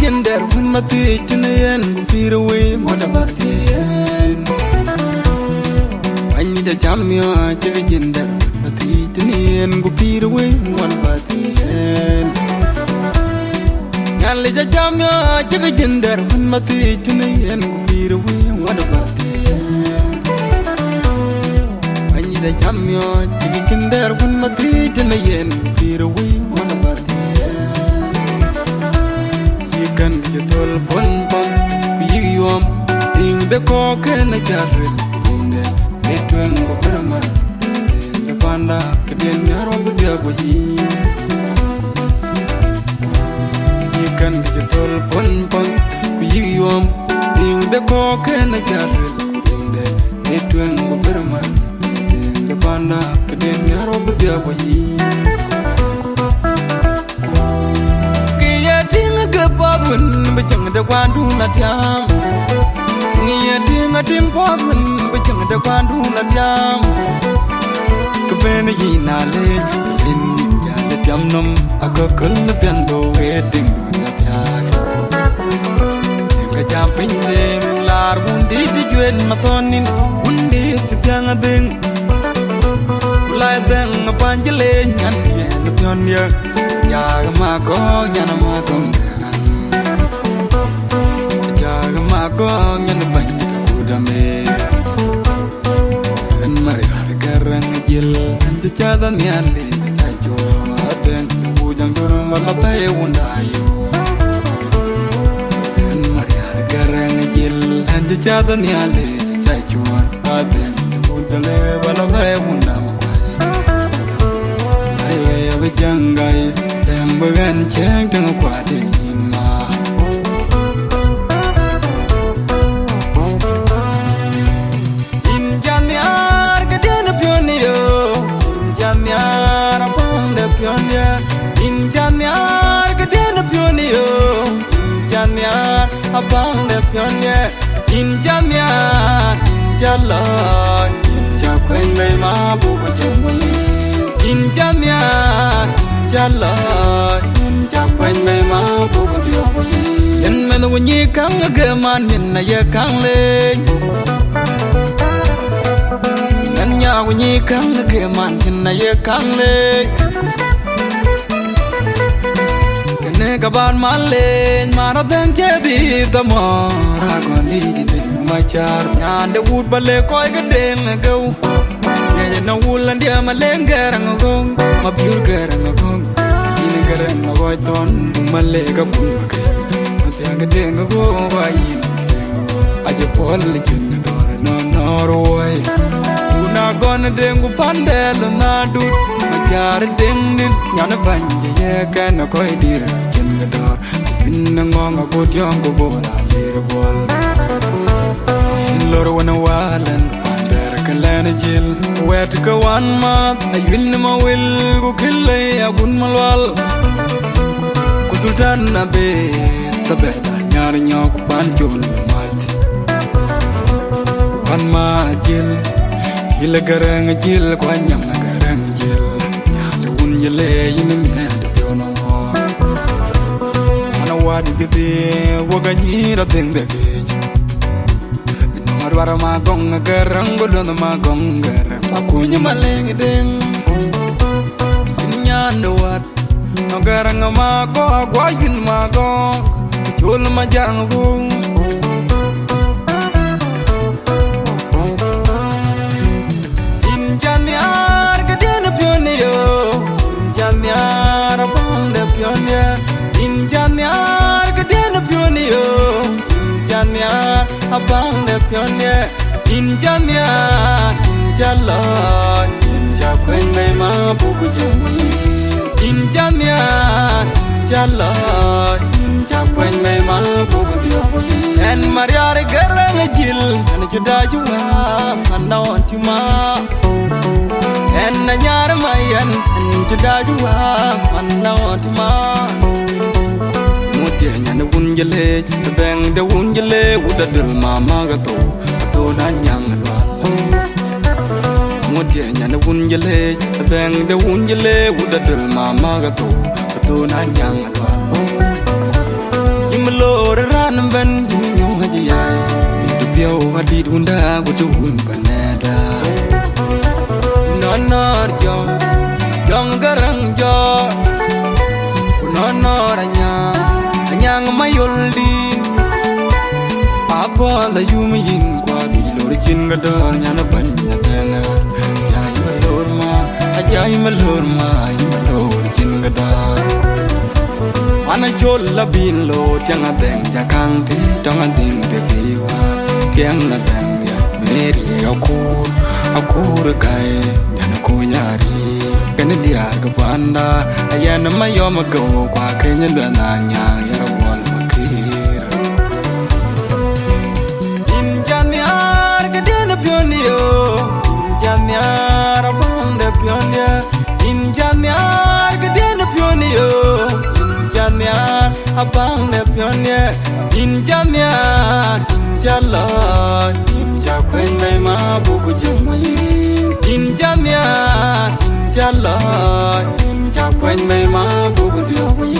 gender when mati tinayen piruwe modabatien I need a jamia chiga gender mati tinayen piruwe modabatien Nyale ja jamia chiga gender when mati tinayen piruwe modabatien I need a jamia chiga gender when mati tinayen piruwe modabatien Kan jatol pon pon biyom ing de ko ken jarre ing de etwen ko perma de panda keden yaro bidya ko ji kan jatol pon pon biyom ing de ko ken jarre ing de etwen ko perma de panda keden yaro bidya ko ji Podwin bechang de kwandu na tiam Ngiya dinga dim podwin bechang de kwandu na tiam Kabene yina le Lin ninja de tiam nom Akakul na piando wedding na tiag Yenga jam pintem lar wundi di juen matonin Wundi ti tiang ading Ulay deng panjale nyan yen pion yak Yaga mako nyana mako Magong yan bang udame en mariar garang jil ante chada nyale tajo aten ujang doro malapay undayo en mariar garang jil ante chada nyale tajo aten udale malapay undam ay bejangay tembagan cheng teng kwade Injanyar kedena pionio Injanyar abang de pionye Injanyar injalon Injakwen may mabuko jengwi Injanyar injalon Injakwen may mabuko jengwi Yan mena wunyi kang agaman Yan na ya kang leng Yan nya wunyi kang agaman Yan na ya kang leng Kaban malen maradan jadi tamara kondi de machar nyande wood bale koy gedeng go yene na wulan dia malengarang go mabiur garang go ine garang go ton male ka bunke mate gedeng go wayin aje pol jin dor no norway una gon dengu pandel na dut machar deng nit nyana banje ye kan koy dir Dor inangong akut yang ko bola lir bol Lor wana walan pandar kalana jil wet ka wan mat ayun ma wil ko killay agun malwal ku sultan nabe tabe nyar nyok panchul mat wan ma jil hila garang jil ko nyam garang jil nyade un jile yin mi Wadi gede waga nyira dengde gej Marwara magong garang godon magong garang Akunya maleng deng Nyanda wat Garang mago agwayun magong Chul majang gung Injanyar gedena pionio Injanyar abang de pionio Injanyar gedena pionio Injanyar abang de pionio Injanyar injalon Injakwen may mabuko jengwi Injanyar injalon Injakwen may mabuko jengwi En mariare garang jil En judajuwa Manawan tima En nanyar mayan En judajuwa Manawan tima Nyana wunjale, bang de wunjale, wuda dul mama gato, ato na nyang lwal. Mudia nyana wunjale, bang de wunjale, wuda dul mama gato, ato na nyang lwal. ban ben jimi nyu haji ai du pio hadi dunda gutun banada nonor jo jong garang jo nonor anyang mayuldin apa la yumi yin kwa bilor chin gador nyana banya tenga ajay malur ma malur chin gador ana chol la bin lo changa deng jakang ti tonga ding te kiwa kyang na deng ya meri akur kai nyana ko nyari kan dia ga banda ayana mayoma go kwa kenya na nya ya wal makir in janyar ga den pionio in janyar bang de pionio in janyar ga den pionio janyar abang de pionnier in janyar in jalo in jakwen mai ma buku jamai in janyar in jalo in jakwen mai ma buku jamai